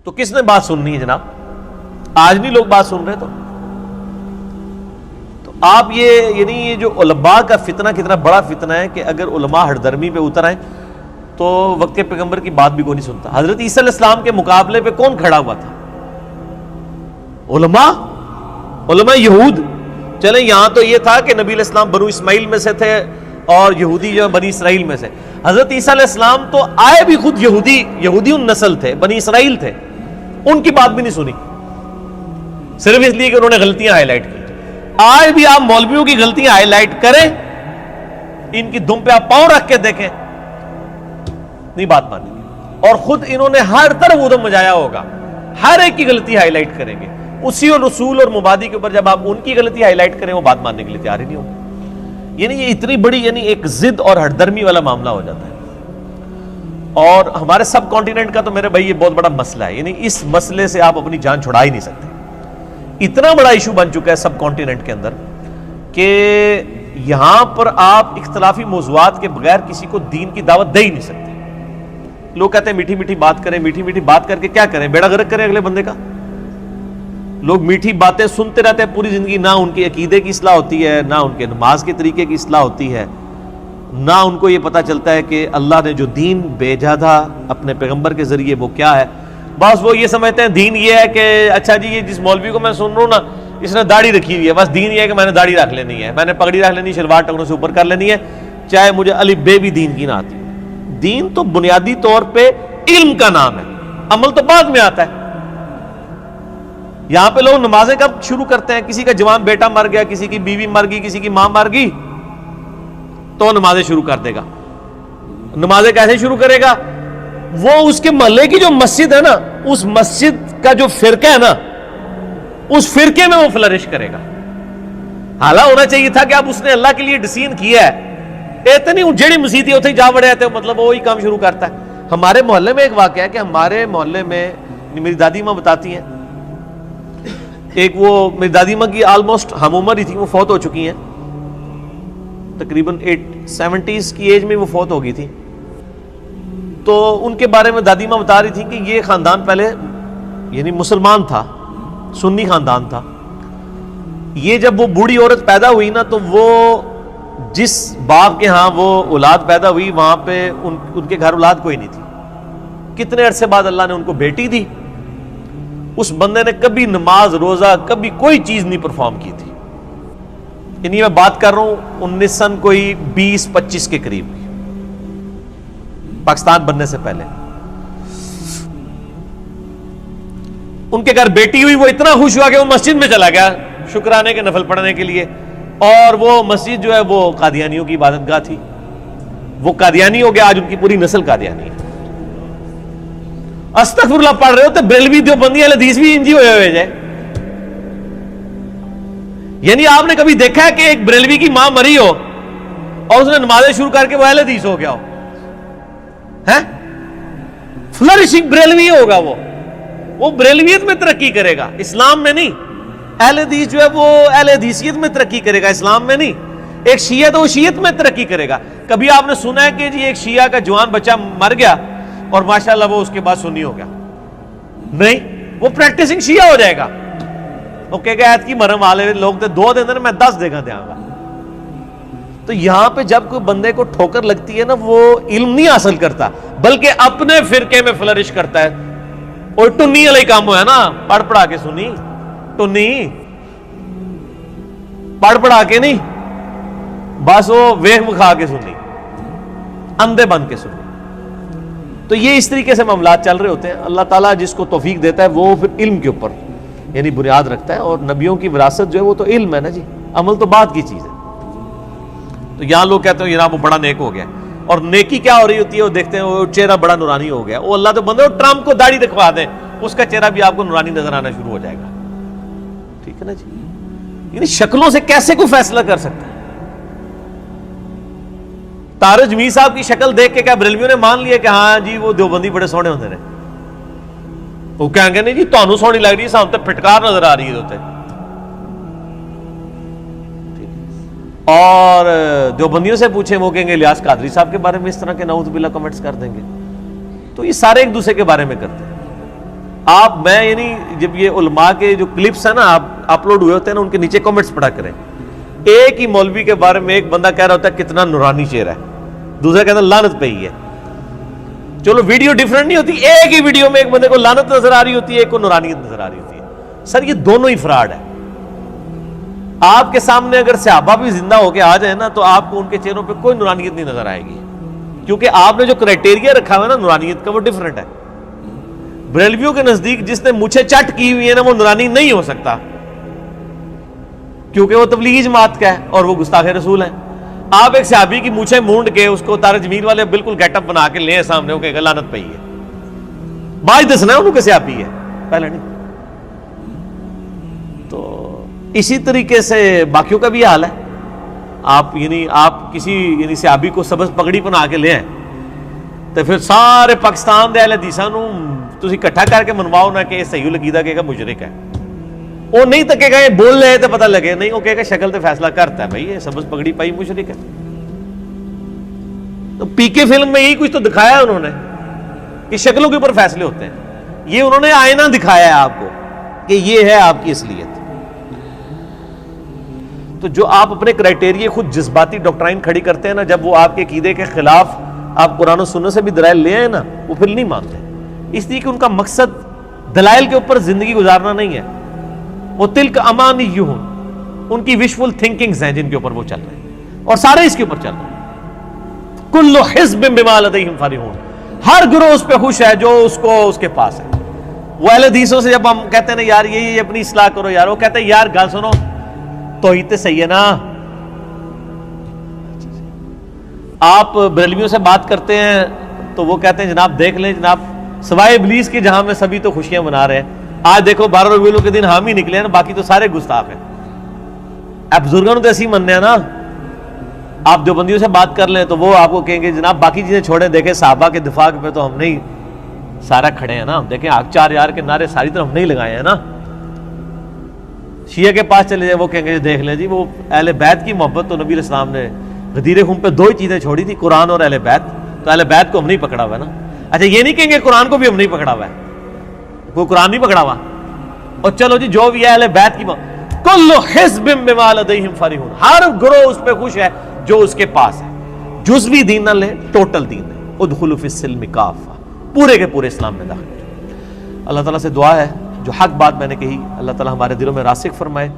تو کس نے بات سننی ہے جناب؟ آج نہیں لوگ بات سن رہے تو آپ یعنی یہ جو علماء کا فتنہ کتنا بڑا فتنہ ہے کہ اگر علماء ہٹ درمی پہ اتر آئیں تو وقت کے پیغمبر کی بات بھی کوئی نہیں سنتا. حضرت عیسیٰ علیہ السلام کے مقابلے پہ کون کھڑا ہوا تھا؟ علماء یہود. چلیں یہاں تو یہ تھا کہ نبی علیہ السلام بنو اسماعیل میں سے تھے اور یہودی جو بنی اسرائیل میں سے. حضرت عیسیٰ علیہ السلام تو آئے بھی خود یہودی النسل تھے, بنی اسرائیل تھے, ان کی بات بھی نہیں سنی صرف اس لیے کہ انہوں نے غلطیاں ہائی لائٹ کی. آج بھی آپ مولویوں کی غلطیاں ہائی لائٹ کریں, ان کی دم پہ آپ پاؤں رکھ کے دیکھیں, نہیں بات مانیں گے. اور خود انہوں نے ہر طرف ادھم مچایا ہوگا, ہر ایک کی غلطی ہائی لائٹ کریں گے. اسی اور رسول اور مبادی کے اوپر جب آپ ان کی غلطی ہائی لائٹ کریں وہ بات ماننے کے لیے تیار ہی نہیں ہوگا. یعنی یہ اتنی بڑی ایک ضد اور ہٹ درمی والا معاملہ ہو جاتا ہے. اور ہمارے سب کانٹیننٹ کا تو میرے بھائی یہ بہت بڑا مسئلہ ہے. یعنی اس مسئلے سے آپ اپنی جان چھڑا ہی نہیں سکتے. اتنا بڑا ایشو بن چکا ہے سب کانٹیننٹ کے اندر کہ یہاں پر آپ اختلافی موضوعات کے بغیر کسی کو دین کی دعوت دے ہی نہیں سکتے. لوگ کہتے ہیں میٹھی میٹھی بات کریں, میٹھی میٹھی بات کر کے کیا کریں, بیڑا غرق کریں اگلے بندے کا. لوگ میٹھی باتیں سنتے رہتے ہیں پوری زندگی, نہ ان کے عقیدے کی اصلاح ہوتی ہے, نہ ان کے نماز کے طریقے کی اصلاح ہوتی ہے, نہ ان کو یہ پتہ چلتا ہے کہ اللہ نے جو دین بھیجا تھا اپنے پیغمبر کے ذریعے وہ کیا ہے. بس وہ یہ سمجھتے ہیں دین یہ ہے کہ اچھا جی یہ جس مولوی کو میں سن رہا ہوں نا اس نے داڑھی رکھی ہوئی ہے, بس دین یہ ہے کہ میں نے داڑھی رکھ لینی ہے, میں نے پگڑی رکھ لینی ہے, شلوار ٹخنوں سے اوپر کر لینی ہے, چاہے مجھے الف بے بھی دین کی نہ آتی. دین تو بنیادی طور پہ علم کا نام ہے, عمل تو بعد میں آتا ہے. یہاں پہ لوگ نمازیں کب شروع کرتے ہیں؟ کسی کا جوان بیٹا مر گیا, کسی کی بیوی مر گئی, کسی کی ماں مر گئی تو نمازیں شروع کر دے گا. نمازیں کیسے شروع کرے گا؟ وہ اس کے محلے کی جو مسجد ہے نا, اس مسجد کا جو فرقہ ہے نا, اس فرقے میں وہ فلرش کرے گا. حالانکہ ہونا چاہیے تھا کہ اب اس نے اللہ کے لیے ڈسین کیا ہے, اتنی جیڑی مسجد ہے اتنے جا بڑے آتے مطلب وہی کام شروع کرتا ہے. ہمارے محلے میں ایک واقعہ ہے کہ ہمارے محلے میں میری دادی ماں بتاتی ہیں, ایک وہ میری دادی ماں کی آلموسٹ ہم عمر ہی تھی, وہ فوت ہو چکی ہیں, تقریباً 70s کی ایج میں وہ فوت ہو گئی تھی. تو ان کے بارے میں دادی ماں بتا رہی تھی کہ یہ خاندان پہلے یعنی مسلمان تھا, سنی خاندان تھا. یہ جب وہ بوڑھی عورت پیدا ہوئی نا تو وہ جس باپ کے ہاں وہ اولاد پیدا ہوئی وہاں پہ ان کے گھر اولاد کوئی نہیں تھی. کتنے عرصے بعد اللہ نے ان کو بیٹی دی. اس بندے نے کبھی نماز روزہ کبھی کوئی چیز نہیں پرفارم کی تھی. یعنی میں بات کر رہا ہوں 19 کوئی 20-25 کے قریب کی, پاکستان بننے سے پہلے. ان کے گھر بیٹی ہوئی, وہ اتنا خوش ہوا کہ وہ مسجد میں چلا گیا شکرانے کے نفل پڑھنے کے لیے. اور وہ مسجد جو ہے وہ قادیانیوں کی عبادت گاہ تھی. وہ قادیانی ہو گیا, آج ان کی پوری نسل قادیانی ہے. استغفر اللہ پڑھ رہے ہو تو بریلوی دیوبندی اہل حدیث بھی انجی ہوئے جائے. یعنی آپ نے کبھی دیکھا ہے کہ ایک بریلوی کی ماں مری ہو اور اس نے نمازیں شروع کر کے وہ اہل حدیث ہو گیا ہو؟ فلرشنگ بریلوی ہوگا وہ بریلویت میں ترقی کرے گا, اسلام میں نہیں. اہل حدیث جو ہے وہ اہل حدیثیت میں ترقی کرے گا, اسلام میں نہیں. ایک شیعہ تو وہ شیعت میں ترقی کرے گا. کبھی آپ نے سنا ہے کہ جی ایک شیعہ کا جوان بچہ مر گیا اور ماشاءاللہ وہ اس کے بعد سنی ہو گیا؟ نہیں, وہ پریکٹسنگ شیعہ ہو جائے گا. وہ کہے گا ایت کی مرم والے لوگ تھے 2 دن میں 10 دیکھا دیا گا. تو یہاں پہ جب کوئی بندے کو ٹھوکر لگتی ہے نا, وہ علم نہیں حاصل کرتا بلکہ اپنے فرقے میں فلرش کرتا ہے. اور ٹنی والا کام ہوا ہے نا, پڑھ پڑھا کے سنی, ٹنی پڑھ پڑھا کے نہیں, بس وہ ویخ مکھا کے سنی, اندھے بن کے سنی. تو یہ اس طریقے سے معاملات چل رہے ہوتے ہیں. اللہ تعالیٰ جس کو توفیق دیتا ہے وہ پھر علم کے اوپر یعنی بنیاد رکھتا ہے. اور نبیوں کی وراثت جو ہے وہ تو علم ہے نا جی, عمل تو بعد کی چیز ہے. تو یہاں لوگ کہتے ہیں جناب وہ بڑا نیک ہو گیا, اور نیکی کیا ہو رہی ہوتی ہے وہ دیکھتے ہیں وہ چہرہ بڑا نورانی ہو گیا. وہ اللہ تو بندے ٹرمپ کو داڑھی دکھوا دیں, اس کا چہرہ بھی آپ کو نورانی نظر آنا شروع ہو جائے گا. ٹھیک ہے نا جی. یعنی شکلوں سے کیسے کوئی فیصلہ کر سکتا ہے؟ تارج جمیل صاحب کی شکل دیکھ کے کیا بریلویوں نے مان لیا کہ ہاں جی وہ دیوبندی بڑے سونے ہوتے ہیں؟ وہ کہیں گے نہیں جی تانوں سونی لگ رہی ہے, سامنے پھٹکار نظر آ رہی ہے ہوتے. اور دیوبندیوں سے پوچھیں وہ کہیں گے الیاس قادری صاحب کے بارے میں اس طرح کے نعوذ باللہ کمنٹس کر دیں گے. تو یہ سارے ایک دوسرے کے بارے میں کرتے ہیں. آپ میں یعنی جب یہ علماء کے جو کلپس ہیں نا آپ اپلوڈ ہوئے ہوتے ہیں نا، ان کے نیچے کمنٹس پڑھا کریں. ایک ہی مولوی کے بارے میں ایک بندہ کہہ رہا ہوتا ہے کتنا نورانی چہرہ ہے، دوسرا کہتا ہے لعنت پہ ہی ہے. چلو ویڈیو ڈیفرنٹ نہیں ہوتی، ایک ہی ویڈیو میں ایک بندے کو لعنت نظر آ رہی ہوتی ہے، ایک کو نورانیت نظر آ رہی ہوتی ہے. سر یہ دونوں ہی فراڈ ہے. آپ کے سامنے اگر صحابہ بھی زندہ ہو کے آ جائیں نا تو آپ کو ان کے چہروں پہ کوئی نورانیت نہیں نظر آئے گی، کیونکہ آپ نے جو کرائٹیریا رکھا ہوا ہے نا نورانیت کا وہ ڈیفرنٹ ہے. بریلویوں کے نزدیک جس نے مونچھیں چٹ کی ہوئی ہے نا وہ نورانی نہیں ہو سکتا، کیونکہ وہ تبلیغی جماعت کا ہے اور وہ گستاخ رسول ہے. آپ ایک صحابی کی مونچھیں مونڈ کے اس کو طارق جمیل والے بالکل گیٹ اپ بنا کے لیں سامنے، وہ کہے گا لعنت پہ ہی ہے. باج دسنا انہوں کے صحابی ہے، پہلے نہیں. تو اسی طریقے سے باقیوں کا بھی حال ہے. آپ کسی صحابی کو سبز پگڑی بنا کے لے آئیں تو پھر سارے پاکستان دے اہل حدیثاں نوں تسی اکٹھا کر کے منواؤ نہ کہ یہ صحیح لگیدا کہ مشرک ہے. وہ نہیں تکے گا یہ بول رہے تو پتہ لگے، نہیں وہ کہے گا شکل تو فیصلہ کرتا ہے بھائی یہ سبز پگڑی پائی مشرک ہے. تو پی کے فلم میں یہی کچھ تو دکھایا انہوں نے کہ شکلوں کے اوپر فیصلے ہوتے ہیں. یہ انہوں نے آئینہ دکھایا ہے آپ کو کہ یہ ہے آپ کی اصلیت. تو جو آپ اپنے کرائٹیریا خود جذباتی ڈاکٹرائن کھڑی کرتے ہیں نا، جب وہ آپ کے عقیدے کے خلاف آپ قرآن و سنت سے بھی دلائل لے آئے نا، وہ پھر نہیں مانتے، اس لیے کہ ان کا مقصد دلائل کے اوپر زندگی گزارنا نہیں ہے. وہ تلک امانیہم، ان کی وشفل تھنکنگز ہیں جن کے اوپر وہ چل رہے ہیں، اور سارے اس کے اوپر چل رہے ہیں. کل حزب بما لدیہم فرحون، ہر گروہ اس پہ خوش ہے جو اس کے پاس ہے. وہ اہل حدیثوں سے جب ہم کہتے ہیں نا یار یہ اپنی اصلاح کرو یار، وہ کہتے ہیں یار گل سنو توحید تے صحیح ہے نا. آپ بریلویوں سے بات کرتے ہیں تو وہ کہتے ہیں جناب دیکھ لیں جناب، سوائے ابلیس کے جہاں میں سبھی تو خوشیاں منا رہے ہیں. آج دیکھو 12 ربیع الاول کے دن ہم ہی نکلے ہیں نا، باقی تو سارے گستاخ ہیں. آپ بزرگوں تو ایسی مننے ہیں نا. آپ دیوبندیوں سے بات کر لیں تو وہ آپ کو کہیں گے جناب باقی چیزیں چھوڑیں، دیکھیں صحابہ کے دفاع پہ تو ہم نہیں سارا کھڑے ہیں نا. دیکھیں آگ 4 یار کے نعرے ساری طرف نہیں لگائے ہیں نا. شیعہ کے پاس چلے جائیں وہ کہیں گے دیکھ لیں جی وہ اہل بیت کی محبت تو نبی علیہ السلام نے غدیر خون پہ 2 ہی چیزیں چھوڑی تھی، قرآن اور اہل بیت. تو اہل بیت کو ہم نہیں پکڑا ہوا ہے نا. اچھا یہ نہیں کہیں گے قرآن کو بھی ہم نہیں پکڑا ہوا ہے، کوئی قرآن نہیں پکڑا ہوا. اور چلو جی جو بھی ہے اہل بیت کی کل حزب بما لدیہم فرحون، ہر گروہ اس پہ خوش ہے جو اس کے پاس ہے. جزوی دین نہ لے، ٹوٹل دین لے. ادخلوا فی السلم کافہ، پورے کے پورے اسلام میں داخل. اللہ تعالیٰ سے دعا ہے جو حق بات میں نے کہی اللہ تعالیٰ ہمارے دلوں میں راسخ فرمائے.